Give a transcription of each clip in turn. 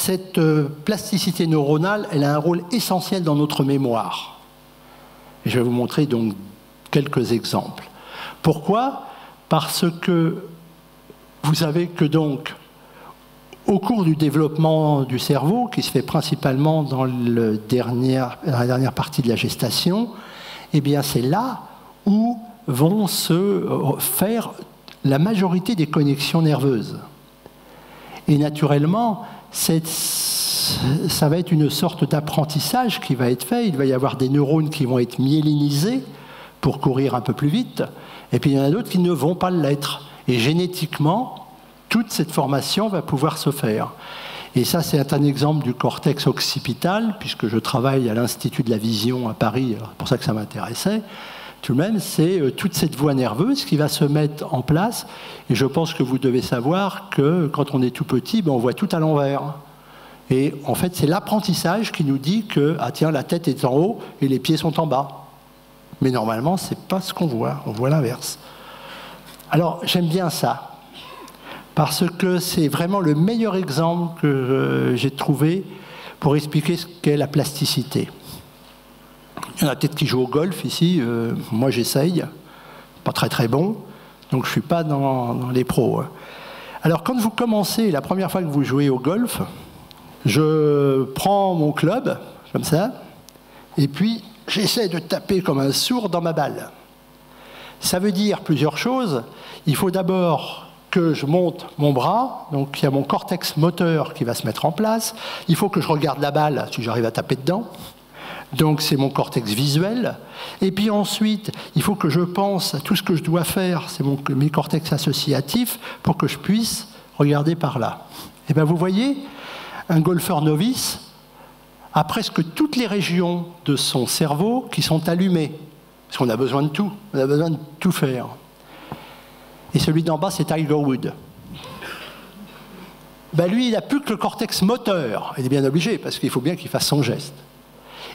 cette plasticité neuronale, elle a un rôle essentiel dans notre mémoire. Et je vais vous montrer donc quelques exemples. Pourquoi? Parce que vous savez que donc, au cours du développement du cerveau, qui se fait principalement dans la dernière partie de la gestation, eh bien c'est là où vont se faire la majorité des connexions nerveuses. Et naturellement, ça va être une sorte d'apprentissage qui va être fait. Il va y avoir des neurones qui vont être myélinisés pour courir un peu plus vite, et puis il y en a d'autres qui ne vont pas l'être. Et génétiquement, toute cette formation va pouvoir se faire. Et ça, c'est un exemple du cortex occipital, puisque je travaille à l'Institut de la Vision à Paris, c'est pour ça que ça m'intéressait. Tout de même, c'est toute cette voie nerveuse qui va se mettre en place. Et je pense que vous devez savoir que quand on est tout petit, on voit tout à l'envers. Et en fait, c'est l'apprentissage qui nous dit que, ah tiens, la tête est en haut et les pieds sont en bas. Mais normalement, ce n'est pas ce qu'on voit. On voit l'inverse. Alors, j'aime bien ça. Parce que c'est vraiment le meilleur exemple que j'ai trouvé pour expliquer ce qu'est la plasticité. Il y en a peut-être qui jouent au golf ici. Moi, j'essaye. Pas très très bon. Donc, je ne suis pas dans les pros. Alors, quand vous commencez, la première fois que vous jouez au golf, je prends mon club, comme ça, et puis j'essaie de taper comme un sourd dans ma balle. Ça veut dire plusieurs choses. Il faut d'abord que je monte mon bras, donc il y a mon cortex moteur qui va se mettre en place. Il faut que je regarde la balle, si j'arrive à taper dedans. Donc c'est mon cortex visuel. Et puis ensuite, il faut que je pense à tout ce que je dois faire, c'est mes cortex associatifs, pour que je puisse regarder par là. Et bien vous voyez, un golfeur novice a presque toutes les régions de son cerveau qui sont allumées. Parce qu'on a besoin de tout, on a besoin de tout faire. Et celui d'en bas, c'est Tiger Woods. Ben lui, il n'a plus que le cortex moteur. Il est bien obligé, parce qu'il faut bien qu'il fasse son geste.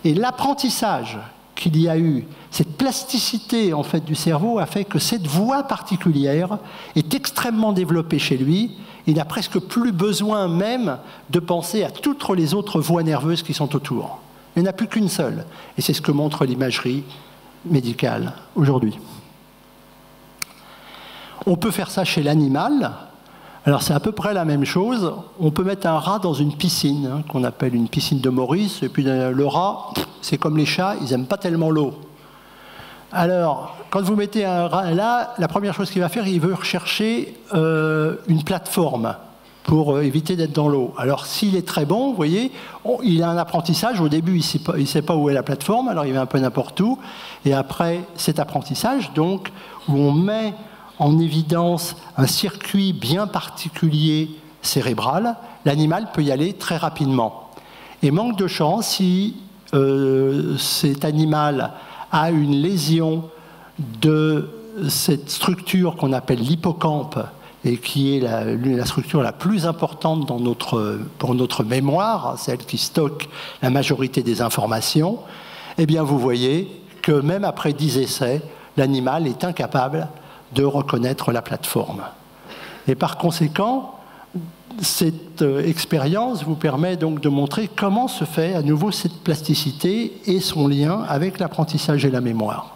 Et l'apprentissage qu'il y a eu, cette plasticité en fait, du cerveau a fait que cette voie particulière est extrêmement développée chez lui. Il n'a presque plus besoin même de penser à toutes les autres voies nerveuses qui sont autour. Il n'y en a plus qu'une seule. Et c'est ce que montre l'imagerie médicale aujourd'hui. On peut faire ça chez l'animal. Alors c'est à peu près la même chose. On peut mettre un rat dans une piscine, qu'on appelle une piscine de Maurice. Et puis le rat, c'est comme les chats, ils n'aiment pas tellement l'eau. Alors, quand vous mettez un rat là, la première chose qu'il va faire, il veut rechercher une plateforme pour éviter d'être dans l'eau. Alors, s'il est très bon, vous voyez, il a un apprentissage. Au début, il ne sait pas où est la plateforme, alors il va un peu n'importe où. Et après, cet apprentissage, donc, où on met en évidence un circuit bien particulier cérébral, l'animal peut y aller très rapidement. Et manque de chance, si cet animal a une lésion de cette structure qu'on appelle l'hippocampe, et qui est la structure la plus importante pour notre mémoire, celle qui stocke la majorité des informations, eh bien vous voyez que même après 10 essais, l'animal est incapable de reconnaître la plateforme. Et par conséquent, cette expérience vous permet donc de montrer comment se fait à nouveau cette plasticité et son lien avec l'apprentissage et la mémoire.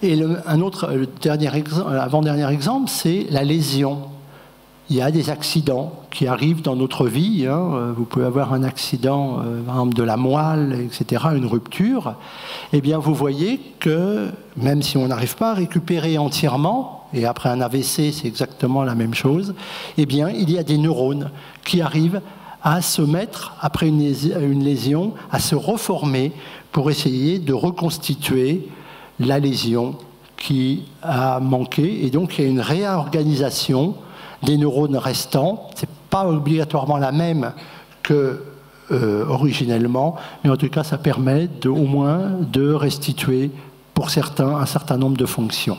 Et avant-dernier exemple, c'est la lésion. Il y a des accidents qui arrivent dans notre vie. Vous pouvez avoir un accident, par exemple de la moelle, etc., une rupture. Eh bien, vous voyez que même si on n'arrive pas à récupérer entièrement, et après un AVC, c'est exactement la même chose, eh bien, il y a des neurones qui arrivent à se mettre, après une lésion, à se reformer pour essayer de reconstituer la lésion qui a manqué. Et donc, il y a une réorganisation des neurones restants. Ce n'est pas obligatoirement la même que originellement, mais en tout cas, ça permet au moins de restituer, pour certains, un certain nombre de fonctions.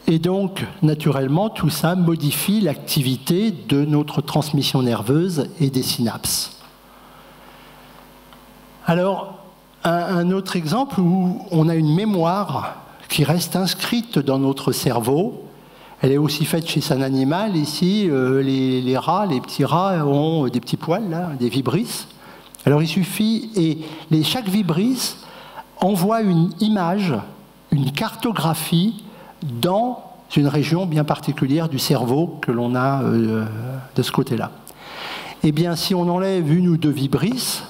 Et donc, naturellement, tout ça modifie l'activité de notre transmission nerveuse et des synapses. Alors, un autre exemple où on a une mémoire qui reste inscrite dans notre cerveau, Elle est aussi faite chez un animal. Ici, les rats, les petits rats ont des petits poils, là, des vibrisses. Alors il suffit, et chaque vibrise envoie une image, une cartographie dans une région bien particulière du cerveau que l'on a de ce côté-là. Eh bien, si on enlève une ou deux vibrisses,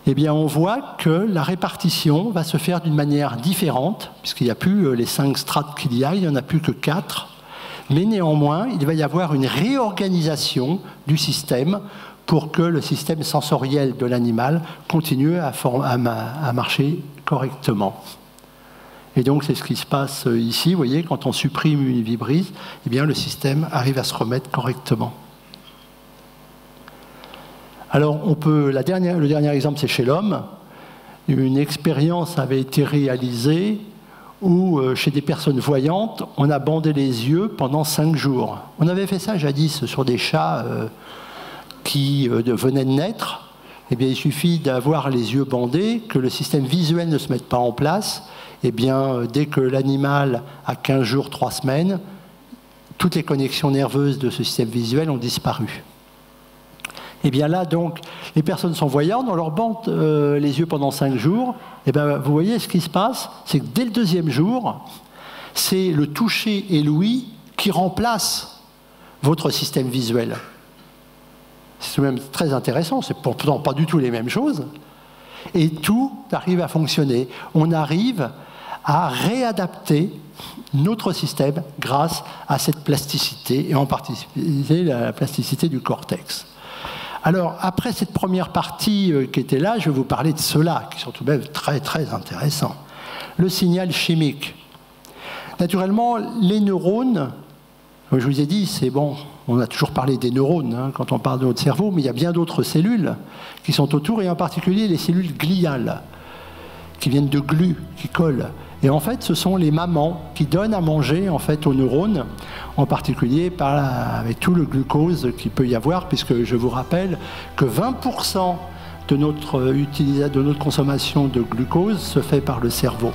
eh bien, on voit que la répartition va se faire d'une manière différente, puisqu'il n'y a plus les 5 strates qu'il y a, il n'y en a plus que 4. Mais néanmoins, il va y avoir une réorganisation du système pour que le système sensoriel de l'animal continue à marcher correctement. Et donc, c'est ce qui se passe ici. Vous voyez, quand on supprime une vibrise, eh bien, le système arrive à se remettre correctement. Alors, le dernier exemple, c'est chez l'homme. Une expérience avait été réalisée où, chez des personnes voyantes, on a bandé les yeux pendant 5 jours. On avait fait ça jadis sur des chats qui venaient de naître. Eh bien, il suffit d'avoir les yeux bandés, que le système visuel ne se mette pas en place. Eh bien, dès que l'animal a 15 jours, 3 semaines, toutes les connexions nerveuses de ce système visuel ont disparu. Et bien là, donc, les personnes sont voyantes, on leur bande les yeux pendant 5 jours. Et bien, vous voyez, ce qui se passe, c'est que dès le 2e jour, c'est le toucher et l'ouïe qui remplace votre système visuel. C'est même très intéressant, c'est pourtant pas du tout les mêmes choses. Et tout arrive à fonctionner. On arrive à réadapter notre système grâce à cette plasticité, et en particulier la plasticité du cortex. Alors, après cette première partie qui était là, je vais vous parler de ceux-là, qui sont tout de même très, très intéressants. Le signal chimique. Naturellement, les neurones, comme je vous ai dit, c'est bon, on a toujours parlé des neurones hein, quand on parle de notre cerveau, mais il y a bien d'autres cellules qui sont autour, et en particulier les cellules gliales, qui viennent de glu, qui collent. Et en fait, ce sont les mamans qui donnent à manger en fait, aux neurones, en particulier avec tout le glucose qu'il peut y avoir, puisque je vous rappelle que 20% de notre consommation de glucose se fait par le cerveau.